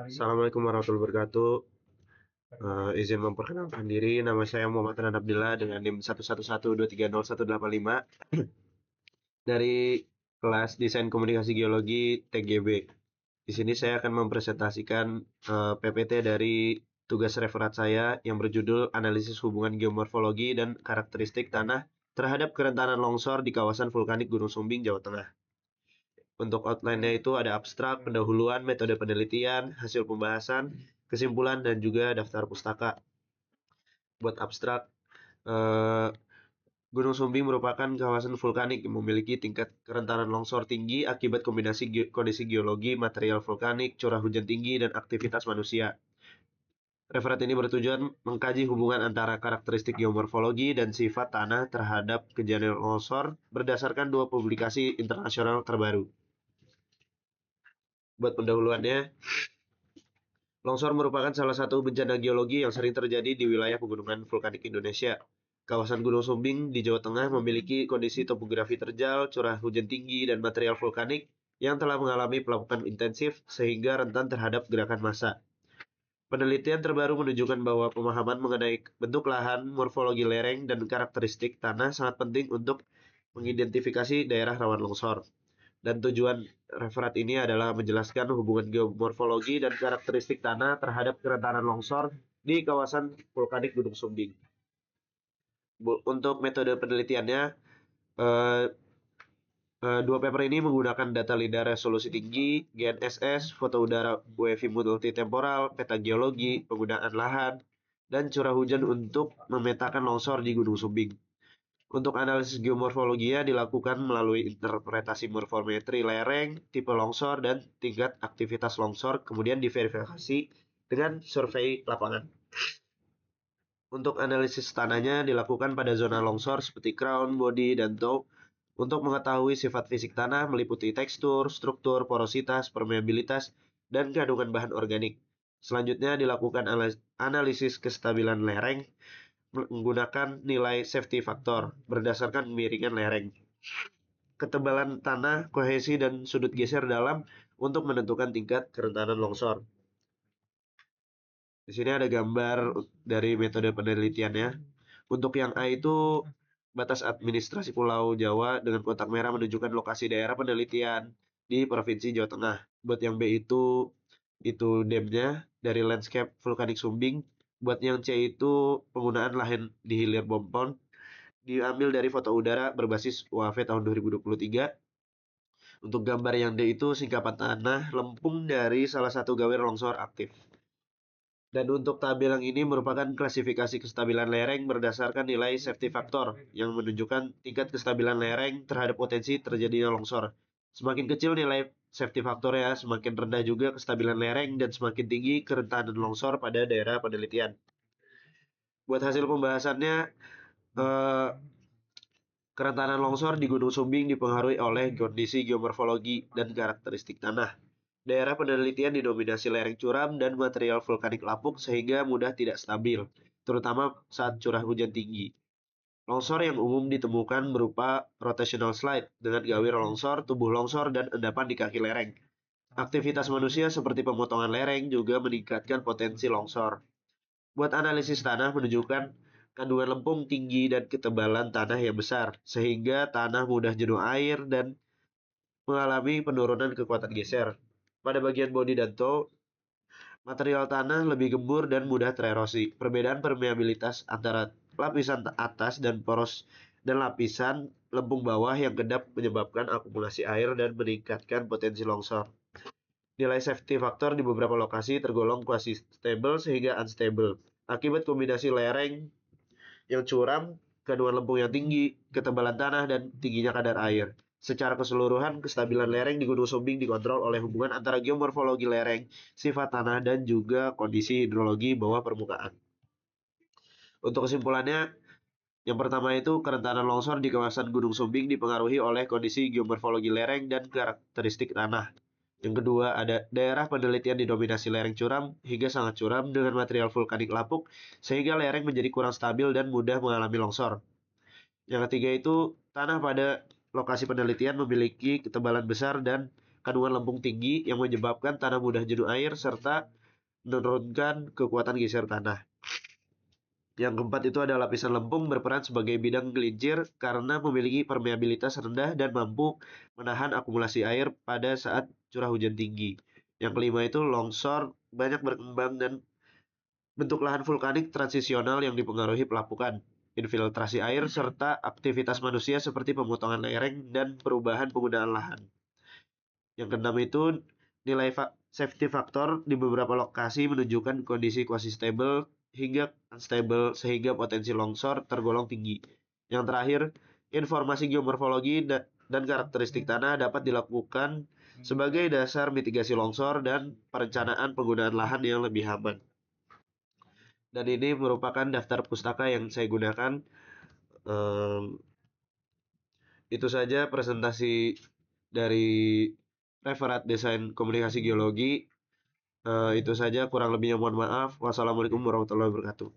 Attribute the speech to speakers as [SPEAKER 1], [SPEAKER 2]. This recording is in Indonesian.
[SPEAKER 1] Assalamualaikum warahmatullahi wabarakatuh. Izin memperkenalkan diri, nama saya Muhammad Renan Abdillah dengan NIM 111230185 dari kelas Desain Komunikasi Geologi TGB. Di sini saya akan mempresentasikan PPT dari tugas referat saya yang berjudul Analisis Hubungan Geomorfologi dan Karakteristik Tanah terhadap Kerentanan Longsor di Kawasan Vulkanik Gunung Sumbing, Jawa Tengah. Untuk outline-nya itu ada abstrak, pendahuluan, metode penelitian, hasil pembahasan, kesimpulan, dan juga daftar pustaka. Buat abstrak, eh, Gunung Sumbing merupakan kawasan vulkanik yang memiliki tingkat kerentanan longsor tinggi akibat kombinasi kondisi geologi, material vulkanik, curah hujan tinggi, dan aktivitas manusia. Referat ini bertujuan mengkaji hubungan antara karakteristik geomorfologi dan sifat tanah terhadap kejadian longsor berdasarkan dua publikasi internasional terbaru. Buat pendahuluannya, longsor merupakan salah satu bencana geologi yang sering terjadi di wilayah pegunungan vulkanik Indonesia. Kawasan Gunung Sumbing di Jawa Tengah memiliki kondisi topografi terjal, curah hujan tinggi, dan material vulkanik yang telah mengalami pelapukan intensif sehingga rentan terhadap gerakan massa. Penelitian terbaru menunjukkan bahwa pemahaman mengenai bentuk lahan, morfologi lereng, dan karakteristik tanah sangat penting untuk mengidentifikasi daerah rawan longsor. Dan tujuan referat ini adalah menjelaskan hubungan geomorfologi dan karakteristik tanah terhadap kerentanan longsor di kawasan vulkanik Gunung Sumbing. Untuk metode penelitiannya, eh, dua paper ini menggunakan data LIDAR resolusi tinggi, GNSS, foto udara UV multitemporal, peta geologi, penggunaan lahan, dan curah hujan untuk memetakan longsor di Gunung Sumbing. Untuk analisis geomorfologinya dilakukan melalui interpretasi morfometri lereng, tipe longsor, dan tingkat aktivitas longsor, kemudian diverifikasi dengan survei lapangan. Untuk analisis tanahnya dilakukan pada zona longsor seperti crown, body, dan toe untuk mengetahui sifat fisik tanah meliputi tekstur, struktur, porositas, permeabilitas, dan kandungan bahan organik. Selanjutnya dilakukan analisis kestabilan lereng menggunakan nilai safety factor berdasarkan miringan lereng, ketebalan tanah, kohesi, dan sudut geser dalam untuk menentukan tingkat kerentanan longsor. Di sini ada gambar dari metode penelitiannya. Untuk yang A itu batas administrasi Pulau Jawa dengan kotak merah menunjukkan lokasi daerah penelitian di Provinsi Jawa Tengah. Buat yang B itu dam-nya dari landscape vulkanik Sumbing. Buat yang C itu penggunaan lahan di hilir Bompon diambil dari foto udara berbasis UAV tahun 2023. Untuk gambar yang D itu singkapan tanah lempung dari salah satu gawer longsor aktif. Dan untuk tabel yang ini merupakan klasifikasi kestabilan lereng berdasarkan nilai safety factor yang menunjukkan tingkat kestabilan lereng terhadap potensi terjadinya longsor. Semakin kecil nilai safety factornya, semakin rendah juga kestabilan lereng dan semakin tinggi kerentanan longsor pada daerah penelitian. Buat hasil pembahasannya, kerentanan longsor di Gunung Sumbing dipengaruhi oleh kondisi geomorfologi dan karakteristik tanah. Daerah penelitian didominasi lereng curam dan material vulkanik lapuk sehingga mudah tidak stabil, terutama saat curah hujan tinggi. Longsor yang umum ditemukan berupa rotational slide dengan gawir longsor, tubuh longsor, dan endapan di kaki lereng. Aktivitas manusia seperti pemotongan lereng juga meningkatkan potensi longsor. Buat analisis tanah menunjukkan kandungan lempung tinggi dan ketebalan tanah yang besar, sehingga tanah mudah jenuh air dan mengalami penurunan kekuatan geser. Pada bagian bodi dan toe, material tanah lebih gembur dan mudah tererosi. Perbedaan permeabilitas antara lapisan atas dan poros dan lapisan lempung bawah yang kedap menyebabkan akumulasi air dan meningkatkan potensi longsor. Nilai safety factor di beberapa lokasi tergolong quasi stable sehingga unstable. Akibat kombinasi lereng yang curam, kandungan lempung yang tinggi, ketebalan tanah, dan tingginya kadar air. Secara keseluruhan, kestabilan lereng di Gunung Sumbing dikontrol oleh hubungan antara geomorfologi lereng, sifat tanah, dan juga kondisi hidrologi bawah permukaan. Untuk kesimpulannya, yang pertama itu kerentanan longsor di kawasan Gunung Sumbing dipengaruhi oleh kondisi geomorfologi lereng dan karakteristik tanah. Yang kedua, ada daerah penelitian didominasi lereng curam hingga sangat curam dengan material vulkanik lapuk sehingga lereng menjadi kurang stabil dan mudah mengalami longsor. Yang ketiga itu tanah pada lokasi penelitian memiliki ketebalan besar dan kandungan lempung tinggi yang menyebabkan tanah mudah jenuh air serta menurunkan kekuatan geser tanah. Yang keempat itu ada lapisan lempung berperan sebagai bidang gelincir karena memiliki permeabilitas rendah dan mampu menahan akumulasi air pada saat curah hujan tinggi. Yang kelima itu longsor banyak berkembang dan bentuk lahan vulkanik transisional yang dipengaruhi pelapukan, infiltrasi air, serta aktivitas manusia seperti pemotongan lereng dan perubahan penggunaan lahan. Yang keenam itu nilai safety factor di beberapa lokasi menunjukkan kondisi quasi stable hingga unstable sehingga potensi longsor tergolong tinggi. Yang terakhir, informasi geomorfologi dan karakteristik tanah dapat dilakukan sebagai dasar mitigasi longsor dan perencanaan penggunaan lahan yang lebih aman. Dan ini merupakan daftar pustaka yang saya gunakan. Itu saja presentasi dari referat desain komunikasi geologi. Itu saja, kurang lebihnya mohon maaf. Wassalamualaikum warahmatullahi wabarakatuh.